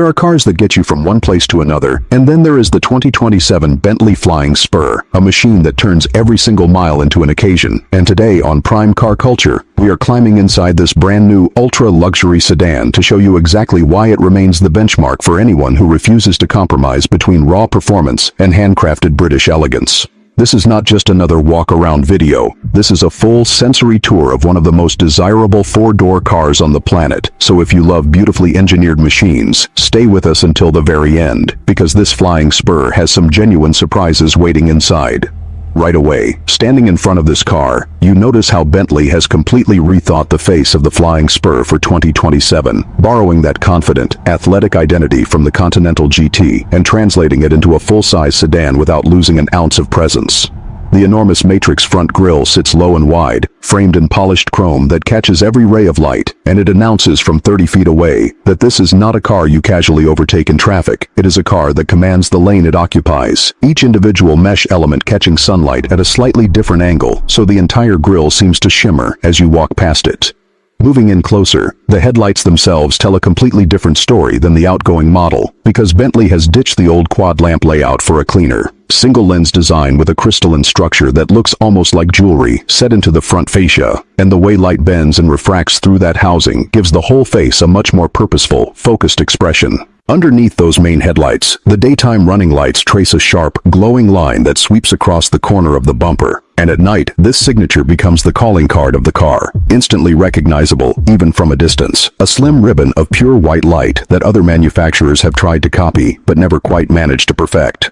There are cars that get you from one place to another, and then there is the 2027 Bentley Flying Spur, a machine that turns every single mile into an occasion. And today on Prime Car Culture, we are climbing inside this brand new ultra-luxury sedan to show you exactly why it remains the benchmark for anyone who refuses to compromise between raw performance and handcrafted British elegance. This is not just another walk-around video. This is a full sensory tour of one of the most desirable four-door cars on the planet. So if you love beautifully engineered machines, stay with us until the very end, because this Flying Spur has some genuine surprises waiting inside. Right away, standing in front of this car, you notice how Bentley has completely rethought the face of the Flying Spur for 2027, borrowing that confident, athletic identity from the Continental GT and translating it into a full-size sedan without losing an ounce of presence. The enormous matrix front grille sits low and wide, framed in polished chrome that catches every ray of light, and it announces from 30 feet away that this is not a car you casually overtake in traffic. It is a car that commands the lane it occupies, each individual mesh element catching sunlight at a slightly different angle, so the entire grille seems to shimmer as you walk past it. Moving in closer, the headlights themselves tell a completely different story than the outgoing model, because Bentley has ditched the old quad lamp layout for a cleaner, single-lens design with a crystalline structure that looks almost like jewelry set into the front fascia, and the way light bends and refracts through that housing gives the whole face a much more purposeful, focused expression. Underneath those main headlights, the daytime running lights trace a sharp, glowing line that sweeps across the corner of the bumper, and at night, this signature becomes the calling card of the car, instantly recognizable even from a distance, a slim ribbon of pure white light that other manufacturers have tried to copy but never quite managed to perfect.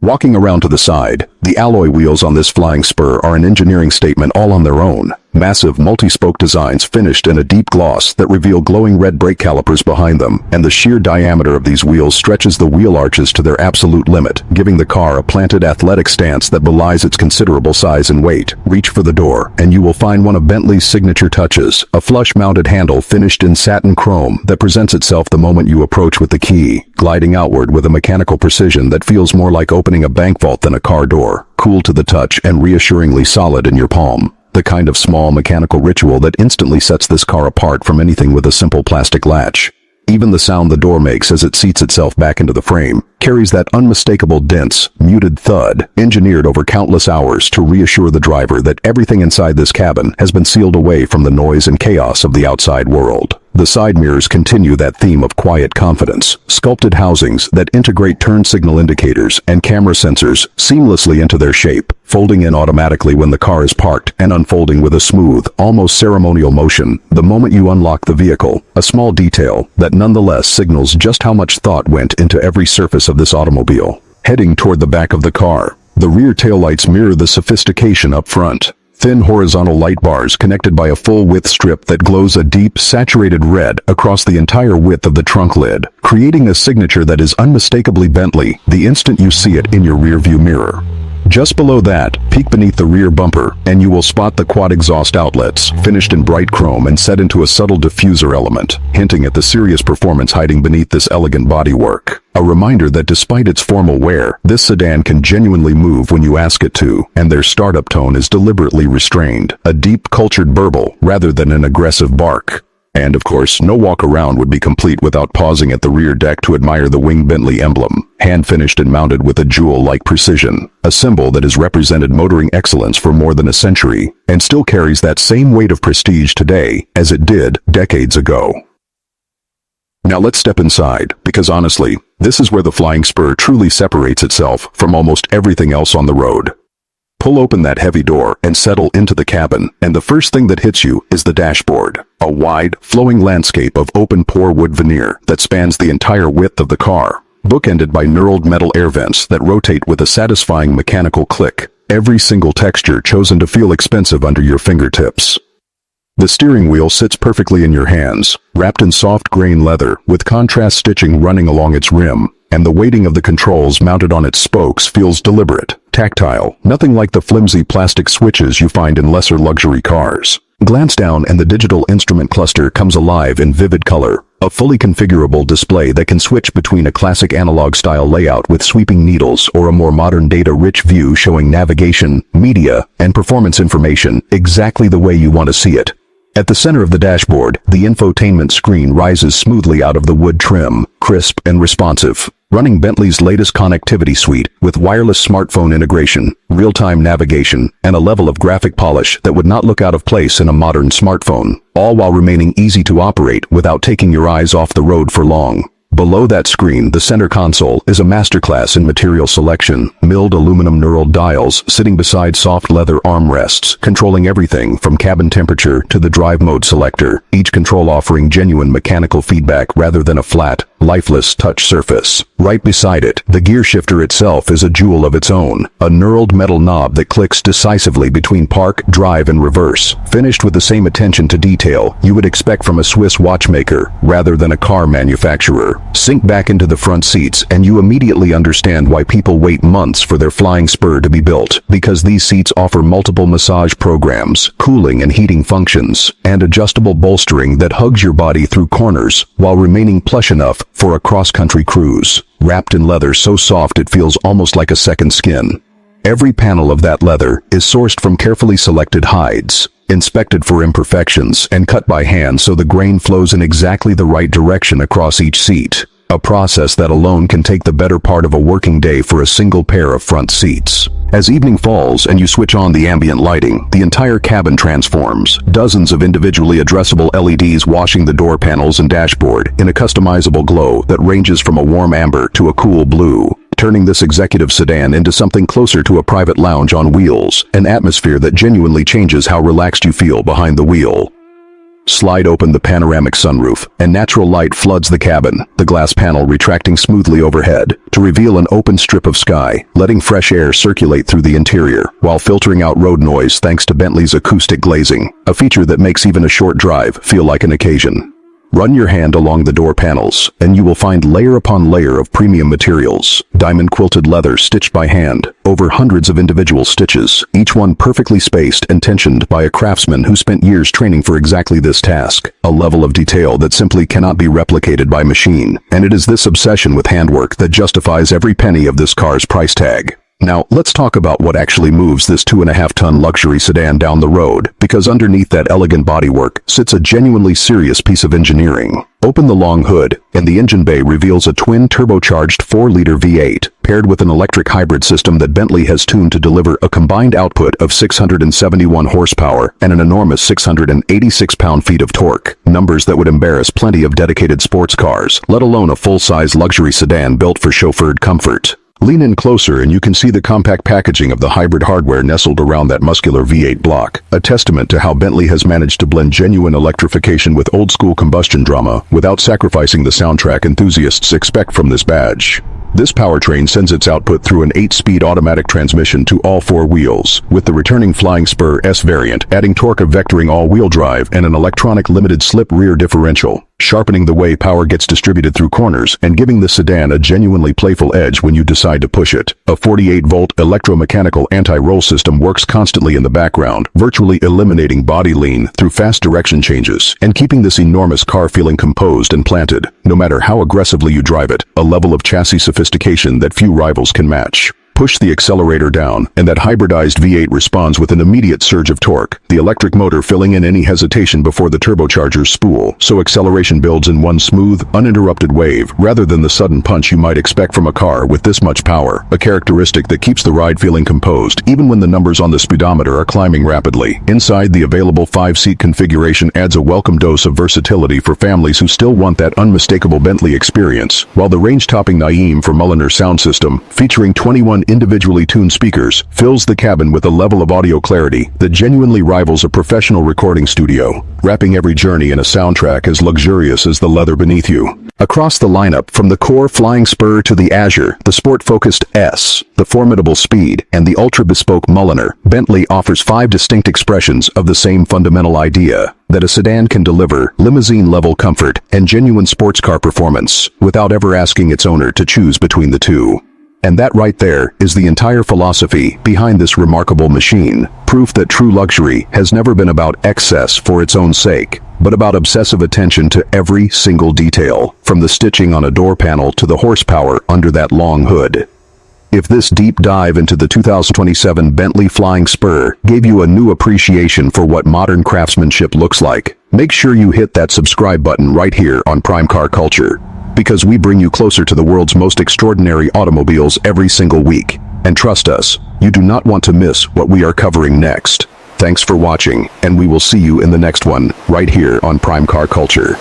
Walking around to the side, the alloy wheels on this Flying Spur are an engineering statement all on their own. Massive multi-spoke designs finished in a deep gloss that reveal glowing red brake calipers behind them, and the sheer diameter of these wheels stretches the wheel arches to their absolute limit, giving the car a planted athletic stance that belies its considerable size and weight. Reach for the door, and you will find one of Bentley's signature touches, a flush-mounted handle finished in satin chrome that presents itself the moment you approach with the key, gliding outward with a mechanical precision that feels more like opening a bank vault than a car door, cool to the touch and reassuringly solid in your palm. The kind of small mechanical ritual that instantly sets this car apart from anything with a simple plastic latch. Even the sound the door makes as it seats itself back into the frame carries that unmistakable dense, muted thud, engineered over countless hours to reassure the driver that everything inside this cabin has been sealed away from the noise and chaos of the outside world. The side mirrors continue that theme of quiet confidence, sculpted housings that integrate turn signal indicators and camera sensors seamlessly into their shape, folding in automatically when the car is parked and unfolding with a smooth, almost ceremonial motion the moment you unlock the vehicle, a small detail that nonetheless signals just how much thought went into every surface of this automobile. Heading toward the back of the car, the rear taillights mirror the sophistication up front. Thin horizontal light bars connected by a full-width strip that glows a deep, saturated red across the entire width of the trunk lid, creating a signature that is unmistakably Bentley the instant you see it in your rearview mirror. Just below that, peek beneath the rear bumper, and you will spot the quad exhaust outlets, finished in bright chrome and set into a subtle diffuser element, hinting at the serious performance hiding beneath this elegant bodywork. A reminder that despite its formal wear, this sedan can genuinely move when you ask it to, and their startup tone is deliberately restrained, a deep, cultured burble rather than an aggressive bark. And of course, no walk around would be complete without pausing at the rear deck to admire the wing Bentley emblem, hand-finished and mounted with a jewel-like precision, a symbol that has represented motoring excellence for more than a century, and still carries that same weight of prestige today as it did decades ago. Now let's step inside, because honestly, this is where the Flying Spur truly separates itself from almost everything else on the road. Pull open that heavy door and settle into the cabin, and the first thing that hits you is the dashboard, a wide, flowing landscape of open-pore wood veneer that spans the entire width of the car, bookended by knurled metal air vents that rotate with a satisfying mechanical click, every single texture chosen to feel expensive under your fingertips. The steering wheel sits perfectly in your hands, wrapped in soft grain leather with contrast stitching running along its rim, and the weighting of the controls mounted on its spokes feels deliberate, tactile, nothing like the flimsy plastic switches you find in lesser luxury cars. Glance down and the digital instrument cluster comes alive in vivid color, a fully configurable display that can switch between a classic analog-style layout with sweeping needles or a more modern data-rich view showing navigation, media, and performance information exactly the way you want to see it. At the center of the dashboard, the infotainment screen rises smoothly out of the wood trim, crisp and responsive. Running Bentley's latest connectivity suite with wireless smartphone integration, real-time navigation, and a level of graphic polish that would not look out of place in a modern smartphone, all while remaining easy to operate without taking your eyes off the road for long. Below that screen, the center console is a masterclass in material selection. Milled aluminum knurled dials sitting beside soft leather armrests, controlling everything from cabin temperature to the drive mode selector, each control offering genuine mechanical feedback rather than a flat, lifeless touch surface. Right beside it, the gear shifter itself is a jewel of its own, a knurled metal knob that clicks decisively between park, drive, and reverse, finished with the same attention to detail you would expect from a Swiss watchmaker rather than a car manufacturer. Sink back into the front seats and you immediately understand why people wait months for their Flying Spur to be built, because these seats offer multiple massage programs, cooling and heating functions, and adjustable bolstering that hugs your body through corners while remaining plush enough for a cross-country cruise. Wrapped in leather so soft it feels almost like a second skin. Every panel of that leather is sourced from carefully selected hides, inspected for imperfections, and cut by hand so the grain flows in exactly the right direction across each seat. A process that alone can take the better part of a working day for a single pair of front seats. As evening falls and you switch on the ambient lighting, the entire cabin transforms. Dozens of individually addressable LEDs washing the door panels and dashboard in a customizable glow that ranges from a warm amber to a cool blue, turning this executive sedan into something closer to a private lounge on wheels, an atmosphere that genuinely changes how relaxed you feel behind the wheel. Slide open the panoramic sunroof, and natural light floods the cabin, the glass panel retracting smoothly overhead to reveal an open strip of sky, letting fresh air circulate through the interior, while filtering out road noise thanks to Bentley's acoustic glazing, a feature that makes even a short drive feel like an occasion. Run your hand along the door panels, and you will find layer upon layer of premium materials, diamond-quilted leather stitched by hand, over hundreds of individual stitches, each one perfectly spaced and tensioned by a craftsman who spent years training for exactly this task, a level of detail that simply cannot be replicated by machine, and it is this obsession with handwork that justifies every penny of this car's price tag. Now, let's talk about what actually moves this 2.5-ton luxury sedan down the road, because underneath that elegant bodywork sits a genuinely serious piece of engineering. Open the long hood, and the engine bay reveals a twin turbocharged 4-liter V8, paired with an electric hybrid system that Bentley has tuned to deliver a combined output of 671 horsepower and an enormous 686 pound-feet of torque, numbers that would embarrass plenty of dedicated sports cars, let alone a full-size luxury sedan built for chauffeured comfort. Lean in closer and you can see the compact packaging of the hybrid hardware nestled around that muscular V8 block, a testament to how Bentley has managed to blend genuine electrification with old-school combustion drama without sacrificing the soundtrack enthusiasts expect from this badge. This powertrain sends its output through an 8-speed automatic transmission to all 4 wheels, with the returning Flying Spur S variant adding torque of vectoring all-wheel drive and an electronic limited-slip rear differential, sharpening the way power gets distributed through corners and giving the sedan a genuinely playful edge when you decide to push it. A 48-volt electromechanical anti-roll system works constantly in the background, virtually eliminating body lean through fast direction changes and keeping this enormous car feeling composed and planted, no matter how aggressively you drive it, a level of chassis sophistication that few rivals can match. Push the accelerator down, and that hybridized V8 responds with an immediate surge of torque, the electric motor filling in any hesitation before the turbochargers spool, so acceleration builds in one smooth, uninterrupted wave, rather than the sudden punch you might expect from a car with this much power, a characteristic that keeps the ride feeling composed, even when the numbers on the speedometer are climbing rapidly. Inside, the available 5-seat configuration adds a welcome dose of versatility for families who still want that unmistakable Bentley experience, while the range-topping Naeem for Mulliner sound system, featuring 21 individually tuned speakers, fills the cabin with a level of audio clarity that genuinely rivals a professional recording studio, wrapping every journey in a soundtrack as luxurious as the leather beneath you. Across the lineup, from the core Flying Spur to the Azure, the sport-focused S, the formidable Speed, and the ultra-bespoke Mulliner, Bentley offers 5 distinct expressions of the same fundamental idea, that a sedan can deliver limousine-level comfort and genuine sports car performance without ever asking its owner to choose between the two. And that right there is the entire philosophy behind this remarkable machine, proof that true luxury has never been about excess for its own sake, but about obsessive attention to every single detail, from the stitching on a door panel to the horsepower under that long hood. If this deep dive into the 2027 Bentley Flying Spur gave you a new appreciation for what modern craftsmanship looks like, make sure you hit that subscribe button right here on Prime Car Culture, because we bring you closer to the world's most extraordinary automobiles every single week. And trust us, you do not want to miss what we are covering next. Thanks for watching, and we will see you in the next one, right here on Prime Car Culture.